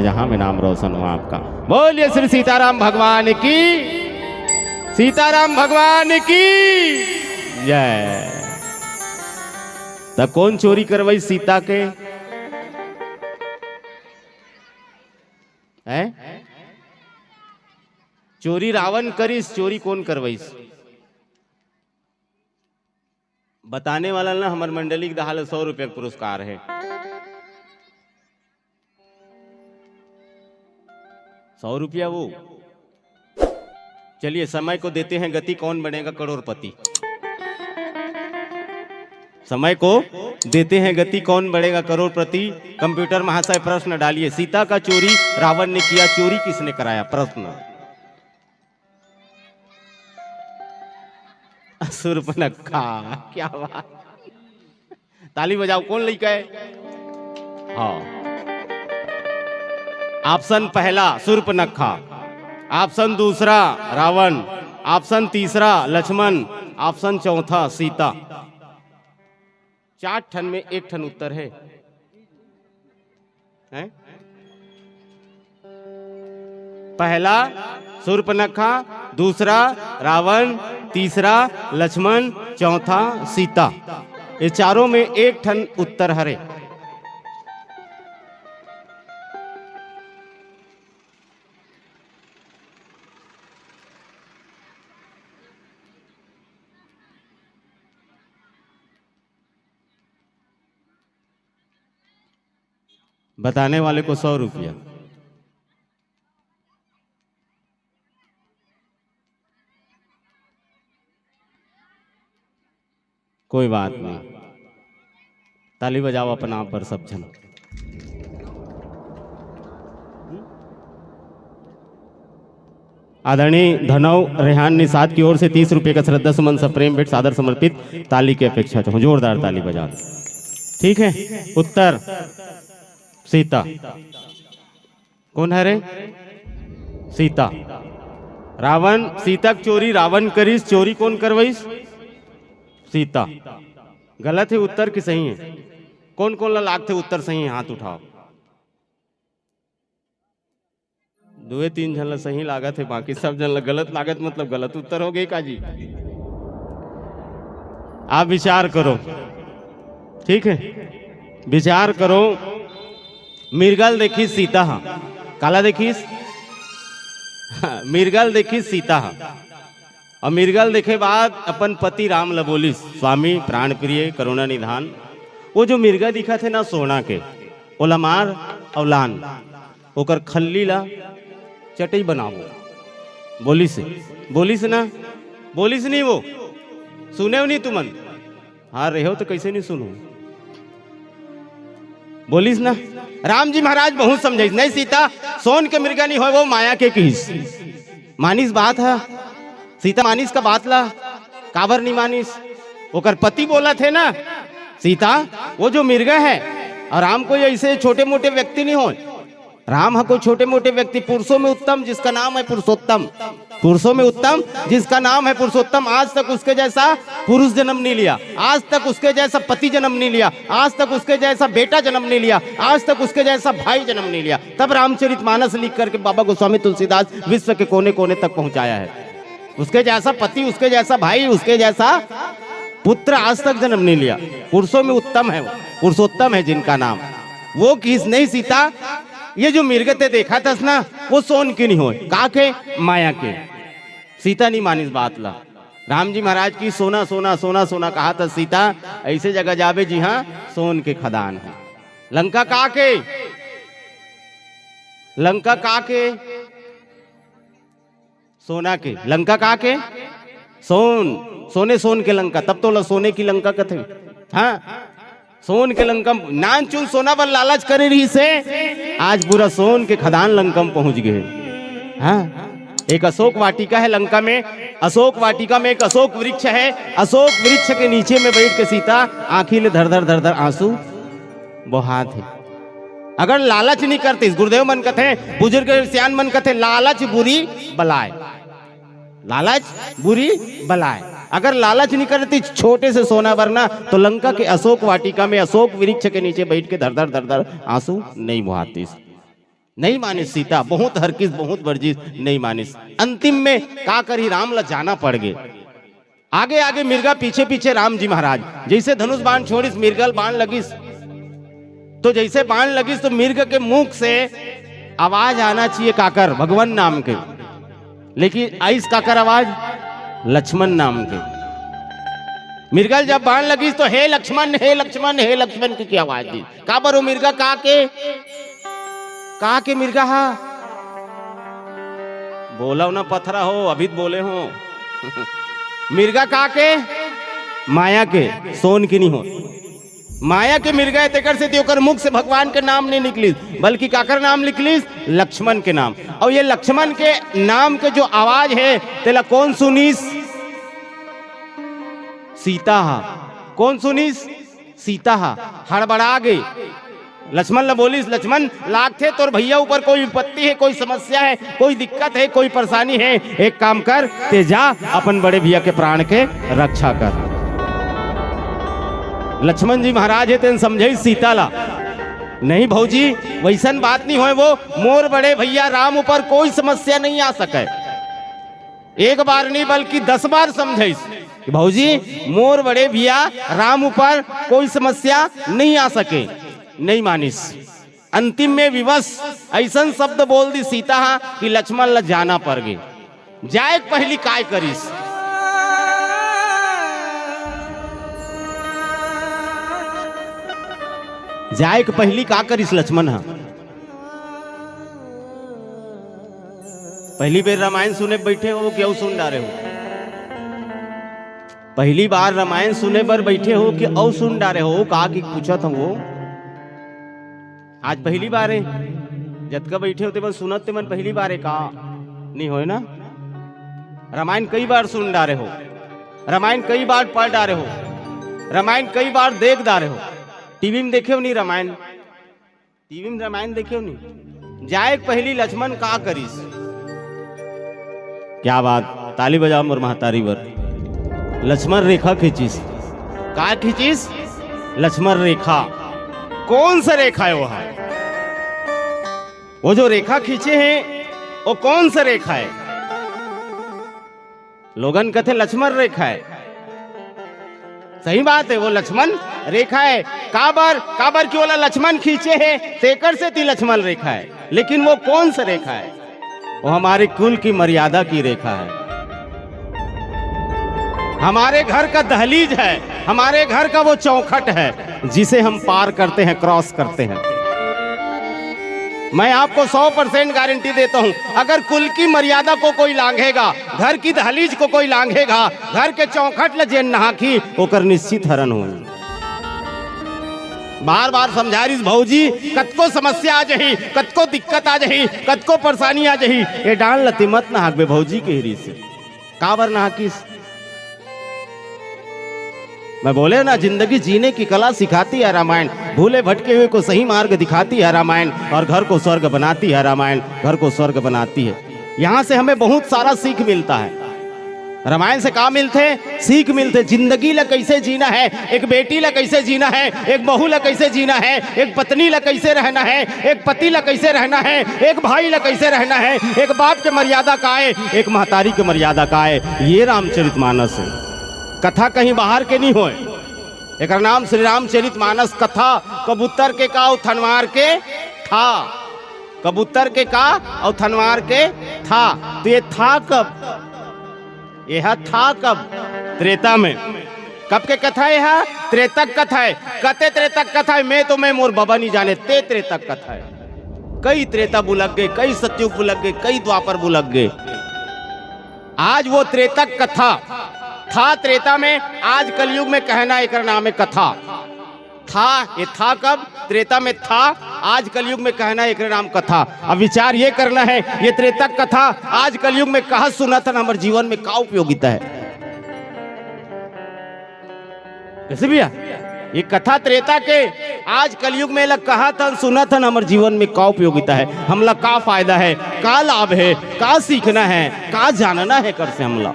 जहां में नाम रोशन हुआ आपका। बोलिए श्री सीताराम भगवान की, सीताराम भगवान की जय। तो कौन चोरी करवाई सीता के है? चोरी रावण करीस, चोरी कौन करवाईस? बताने वाला ना हमारे मंडली के दहाल 100 रुपये का पुरस्कार है। 100 रुपया वो। चलिए समय को देते हैं गति, कौन बनेगा करोड़पति? समय को देते हैं गति, कौन बढ़ेगा करोड़पति? कंप्यूटर महाशय प्रश्न डालिए, सीता का चोरी रावण ने किया, चोरी किसने कराया? प्रश्न। शूर्पणखा। क्या बात, ताली बजाओ। कौन लेके आए? हाँ, ऑप्शन पहला शूर्पणखा, ऑप्शन दूसरा रावण, ऑप्शन तीसरा लक्ष्मण, ऑप्शन चौथा सीता। 4 ठन में 1 ठन उत्तर है, हैं? पहला शूर्पणखा, दूसरा रावण, तीसरा लक्ष्मण, चौथा सीता। ये चारों में 1 ठन उत्तर हरे। बताने वाले को 100 रुपया। कोई बात नहीं, ताली बजाओ अपना आप पर सब जन। आदरणीय धनव रेहान निषाद की ओर से 30 रुपये का श्रद्धा सुमन सप्रेम भेंट सादर समर्पित। ताली की अपेक्षा चाहूं, जोरदार ताली बजा। ठीक है, उत्तर सीता। कौन है रे? सीता। रावण सीता की चोरी रावण करीस, चोरी कौन करवाईस? सीता। गलत है उत्तर की सही है? कौन कौन लागते उत्तर सही है? हाथ उठाओ। 2-3 जन सही लागत है, बाकी सब जन गलत लागत, मतलब गलत उत्तर हो गए काजी। आप विचार करो, ठीक है, विचार करो। मिर्गल देखी सीता, काला देखीस मिर्गल देखी सीता, और मिर्गल देखे बाद अपन पति राम ल बोलिस, स्वामी प्राण प्रिय करुणा निधान। वो जो मिर्गा दिखा थे ना सोना के, ओला मार और लान, ओकर खल्ली ला चटई बनाओ। बोलिस ना, बोलिस नहीं? वो सुने नहीं तुमन? हाँ रहे हो तो कैसे नहीं सुनो? बोलिस ना। राम जी महाराज बहुत समझाइस, नहीं सीता सोन के मिर्गा नहीं हो, वो माया के किस मानिस बात है। सीता मानिस का बात ला, काबर नहीं मानिस? ओकर पति बोला थे ना, सीता वो जो मिर्गा है, और राम कोई ऐसे छोटे मोटे व्यक्ति नहीं हो। राम है कोई छोटे मोटे व्यक्ति, पुरुषों में उत्तम जिसका नाम है पुरुषोत्तम, पुरुषों में उत्तम जिसका नाम है पुरुषोत्तम। आज तक उसके जैसा पुरुष जन्म नहीं लिया, आज तक उसके जैसा पति जन्म नहीं लिया, आज तक उसके जैसा बेटा जन्म नहीं लिया, आज तक उसके जैसा भाई जन्म नहीं लिया। तब रामचरितमानस लिख करके बाबा गोस्वामी तुलसीदास विश्व के कोने कोने तक पहुंचाया है। उसके जैसा पति, उसके जैसा भाई, उसके जैसा पुत्र आज तक जन्म नहीं लिया। पुरुषों में उत्तम है, पुरुषोत्तम है जिनका नाम, वो किस नहीं सीता। ये जो मिर्गते देखा था ना, वो सोन की नहीं हो, का के माया के। सीता नहीं मानिस बात ला। राम जी महाराज की सोना सोना सोना सोना कहा था, सीता ऐसे जगह जावे जी हाँ सोन के खदान है। लंका का के, लंका का के सोना के, लंका का के सोन, सोने सोन के लंका, तब तो सोने की लंका कथे। हाँ सोन के लंकम नान चुन सोना पर लालच करे रही से, आज पूरा सोन के खदान लंकम पहुंच गए। हाँ, एक अशोक वाटिका है लंका में, अशोक वाटिका में एक अशोक वृक्ष है, अशोक वृक्ष के नीचे में बैठ के सीता आंखी ले धर धर धर धर आंसू बहात है। अगर लालच नहीं करती, गुरुदेव मन कथे, बुजुर्ग सियान मन कथे, लालच बुरी बलाय, लालच बुरी बलाय। अगर लालच नहीं करती छोटे से सोना वरना, तो लंका के अशोक वाटिका में अशोक वृक्ष के नीचे बैठ के धर धर धर धर आंसू नहीं बहाती। नहीं मानिस सीता, बहुत हरकिस बहुत वर्जिश, नहीं मानिस। अंतिम में का करी राम ला जाना पड़ गए। आगे आगे मिर्गा, पीछे पीछे राम जी महाराज। जैसे धनुष बाण छोड़िस, मिर्गल बाण लगिस, तो जैसे बाण लगिस तो मिर्ग के मुख से आवाज आना चाहिए काकर भगवान नाम के, लेकिन आइस काकर आवाज लक्ष्मण नाम के। मिर्गल जब बाण लगी तो हे लक्ष्मण हे लक्ष्मण हे लक्ष्मण की आवाज दी। का बरो मिर्गा का के मिर्गा हा बोला ना पथरा हो, अभी बोले हो। मिर्गा का के माया के, सोन की नहीं हो। माया के मिर्गा तेकर से त्योकर मुख से भगवान के नाम नहीं निकलिस, बल्कि काकर नाम निकलिस लक्ष्मण के नाम। और ये लक्ष्मण के नाम के जो आवाज है तेला कौन सुनीस? सीता हा। कौन सुनीस? सीता हा। हड़बड़ा गई, लक्ष्मण ला बोलिस लक्ष्मण लाग थे तोर भैया ऊपर कोई विपत्ति है, कोई समस्या है, कोई दिक्कत है, कोई परेशानी है, एक काम कर ते जा अपन बड़े भैया के प्राण के रक्षा कर। लक्ष्मण जी महाराज है तेन समझे सीता ला, नहीं भौजी वैसन बात नहीं होए, वो मोर बड़े भैया राम ऊपर कोई समस्या नहीं आ सके। एक बार नहीं बल्कि 10 बार समझे भौजी मोर बड़े भैया राम ऊपर कोई समस्या नहीं आ सके, नहीं मानिस। अंतिम में विवश ऐसा शब्द बोल दी सीता कि लक्ष्मण ला जाना पड़ गई। जाए पहली काय करिस? जाए के पहली का करिस लक्ष्मण हा? पहली बार रामायण सुने बैठे हो क्यों सुन डारे हो? पहली बार रामायण सुने पर बैठे हो कि औ सुन डारे हो? कहा कि पूछा था वो आज पहली बार है, जतका बैठे होते बस सुनते मन पहली बार है का नहीं होए ना? रामायण कई बार सुन डारे हो, रामायण कई बार पढ़ डारे हो, रामायण कई बार देख डारे हो। टीवी में देखे हो नहीं रामायण? टीवी में रामायण देखे हो नहीं? जाए पहली लक्ष्मण का करिस? क्या बात, ताली बजाओ मोर महतारी वर। लक्ष्मण रेखा खींचिस। का खींचिस? लक्ष्मण रेखा। कौन सा रेखा है वहां? वो जो रेखा खींचे हैं वो कौन सा रेखा है? लोगन कहते लक्ष्मण रेखा है। सही बात है, वो लक्ष्मण रेखा है। काबर क्यों वाला लक्ष्मण खींचे है तेकर से ती लक्ष्मण रेखा है, लेकिन वो कौन सा रेखा है? वो हमारे कुल की मर्यादा की रेखा है, हमारे घर का दहलीज है, हमारे घर का वो चौखट है जिसे हम पार करते हैं, क्रॉस करते हैं। मैं आपको 100% गारंटी देता हूं, अगर कुल की मर्यादा को कोई लांघेगा, घर की दहलीज को कोई लांघेगा, घर के चौखट ल जेन नहाकी ओकर निश्चित हरण हो। बार बार समझा रही भौजी, कतको समस्या आ जही, कतको दिक्कत आ जही, कतको परेशानी आ जही, ये डाल लती मत नहाक बे भौजी के हिरी से। काबर नहाकिस? मैं बोले ना, जिंदगी जीने की कला सिखाती है रामायण, भूले भटके हुए को सही मार्ग दिखाती है रामायण, और घर को स्वर्ग बनाती है रामायण, घर को स्वर्ग बनाती है। यहाँ से हमें बहुत सारा सीख मिलता है। रामायण से क्या मिलते? सीख मिलते। जिंदगी ला कैसे जीना है, एक बेटी ला कैसे जीना है, एक बहू ला कैसे जीना है, एक पत्नी ला कैसे रहना है, एक पति ला कैसे रहना है, एक भाई ला कैसे रहना है, एक बाप के मर्यादा का है, एक महतारी के मर्यादा का है। ये रामचरितमानस है। कथा कहीं बाहर के नहीं होए, एक नाम श्री रामचरितमानस कथा। कबूतर के का और थनवार के था, कबूतर के का और थनवार के था। तो ये था कब? यह था कब? त्रेता में। कब के कथा है? यह त्रेतक कथा है। कते त्रेतक कथा है? मैं मोर बाबा नहीं जाने, ते त्रेतक कथा है। कई त्रेता बुलक गए, कई सतयुग बुलक गए, कई द्वापर बुलक गए। आज वो त्रेतक कथा था त्रेता में, आज कलयुग में कहना एक नाम है कथा। था, ये था कब? त्रेता में था, आज कलयुग में कहना एक नाम कथा। अब विचार ये करना है, ये त्रेतक कथा आज कलयुग में कहा सुना था, हमारे जीवन में क्या उपयोगिता है? कैसे भैया ये कथा त्रेता के आज कलयुग में लग कहा था सुना था, हमारे जीवन में क्या उपयोगिता है? हमला का फायदा है, का लाभ है, का सीखना है, का जानना है कर से हमला।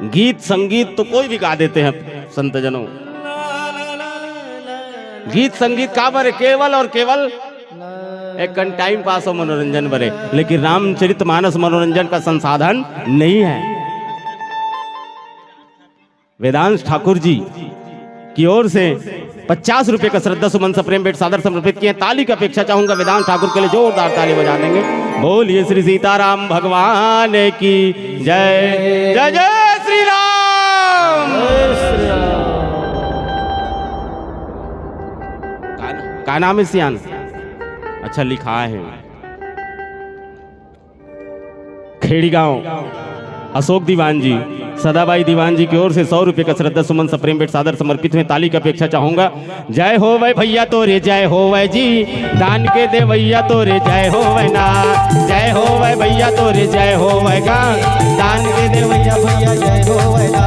गीत संगीत तो कोई भी गा देते हैं संतजनों, गीत संगीत काबर केवल और केवल एक कन टाइम पास हो मनोरंजन बरे, लेकिन रामचरितमानस मनोरंजन का संसाधन नहीं है। वेदांश ठाकुर जी की ओर से 50 रुपए का श्रद्धा सुमन सप्रेम भेंट सादर समर्पित किए। ताली की अपेक्षा चाहूंगा वेदांत ठाकुर के लिए जोरदार ताली बजा देंगे। बोलिए श्री सीताराम भगवान की जय। जय जय श्री राम। का नाम है सियान? अच्छा लिखा है खेड़ी गांव अशोक दीवान जी, सदाबाई दीवान जी की ओर से 100 रुपए का श्रद्धा सुमन सप्रेम भेंट सादर समर्पित हुए। ताली की अपेक्षा चाहूंगा। जय हो वै भैया तोरे जय हो वै जी, दान के दे भैया तोरे जय हो वै ना। जय हो वै भैया तोरे जय हो वै गा, दान के दे भैया भैया जय हो वै ना।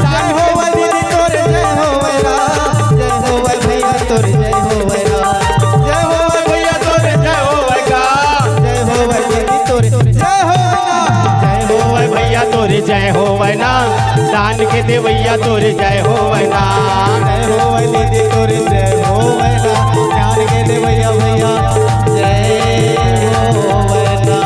जय हो वै दीदी तोरे जय हो वै ना। जय हो वै भैया तोरे जय हो वै ना। जय हो वै भैया तोरे जय हो वै गा। जय हो वै दीदी तोरे जय हो वै ना। जय हो वै भैया तोरे जय हो वै ना, दान के दे भैया तोरे जय हो वै ना। जय हो वै दीदी तोरे जय हो वै ना। ज्ञान के दे भैया भैया जय हो वै ना।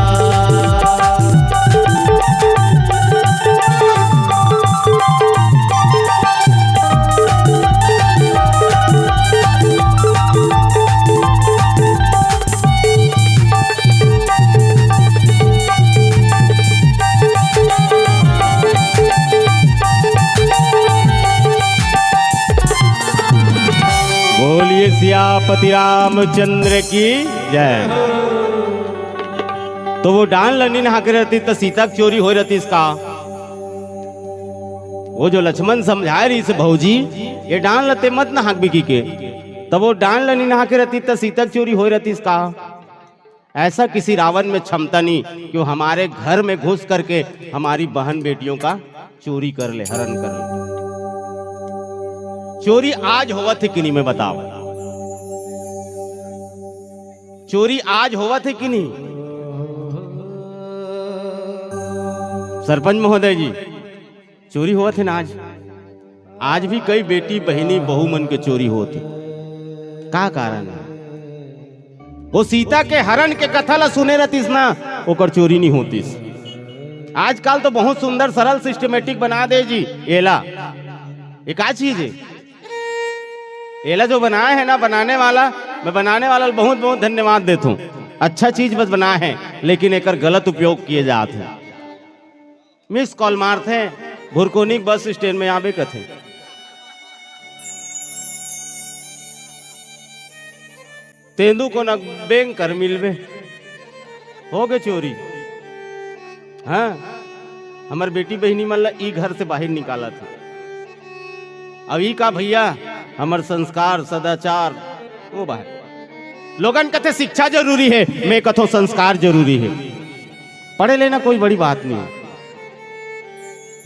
बोलिए सियापति रामचंद्र की जय। तो वो डान लनी नहा के रहती तो सीता की चोरी हो रहती इसका। वो जो लक्ष्मण समझाए रही से भौजी ये डान लते मत नहाक बिकी के, तब वो डान लनी नहा के रहती तो सीता की चोरी हो रहती इसका। ऐसा किसी रावण में क्षमता नहीं कि वो हमारे घर में घुस करके हमारी बहन बेटियों का चोरी कर ले, हरण कर ले। चोरी आज होवा थे कि नहीं मैं बताओ, चोरी आज होवा थे कि नहीं? सरपंच महोदय जी चोरी हुआ थे ना आज? आज भी कई बेटी बहनी बहू मन के चोरी होती। का कारण है? वो सीता के हरण के कथा ला सुने रहतीस ना, ओकर चोरी नहीं होतीस। आजकल तो बहुत सुंदर सरल सिस्टमेटिक बना दे जी। एला ये क्या चीज है? एला जो बनाया है ना बनाने वाला, मैं बनाने वाला बहुत बहुत धन्यवाद देता हूँ। अच्छा चीज बस बना है, लेकिन एक गलत उपयोग किए जाते हैं। मिस कॉल मारते हैं भुरकोनिक बस स्टैंड में आवे कथे। तेंदू को न बैंक कर मिलवे हो गए चोरी। हाँ हमार बेटी बहनी मल्ला ई घर से बाहर निकाला था। अब ई का भैया हमार संस्कार सदाचार वो बाहर लोगन कथे शिक्षा जरूरी है, मैं कथो संस्कार जरूरी है। पढ़े लेना कोई बड़ी बात नहीं है।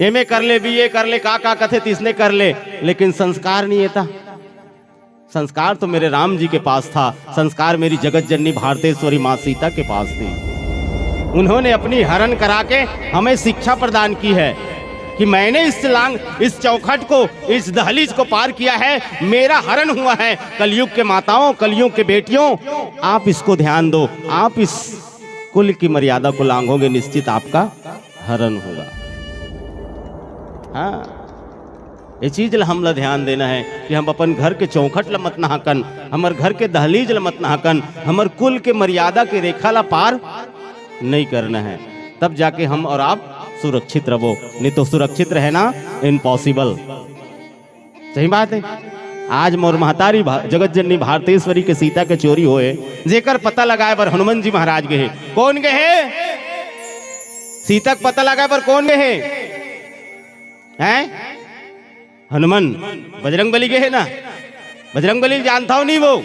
एमए कर ले, बीए कर ले, का कथे तीसने कर ले, लेकिन संस्कार नहीं है था। संस्कार तो मेरे राम जी के पास था। संस्कार मेरी जगत जननी भारतेश्वरी माँ सीता के पास थी। उन्होंने अपनी हरण करा के हमें शिक्षा प्रदान की है कि मैंने इस चौखट को, इस दहलीज को पार किया है, मेरा हरण हुआ है। कलयुग के माताओं, कलयुग के बेटियों, आप इसको ध्यान दो। आप इस कुल की मर्यादा को लांघोगे, निश्चित आपका हरण होगा। हाँ ये चीज हम ला ध्यान देना है कि हम अपन घर के चौखट ला मत नहाकन, हमार घर के दहलीज ला मत नहाकन, हमार कुल के मर्यादा के रेखा ला पार नहीं करना है। तब जाके हम और आप सुरक्षित रहो, नहीं तो सुरक्षित रहना इम्पॉसिबल। सही बात है। आज मोर महतारी जगत जननी भारतेश्वरी के सीता के चोरी होए, जेकर पता लगाए पर हनुमान जी महाराज गए। कौन गए? सीता का पता लगाए पर कौन गए हैं? हनुमान। बजरंग बली गए ना? बजरंग बली जानता हो नहीं वो?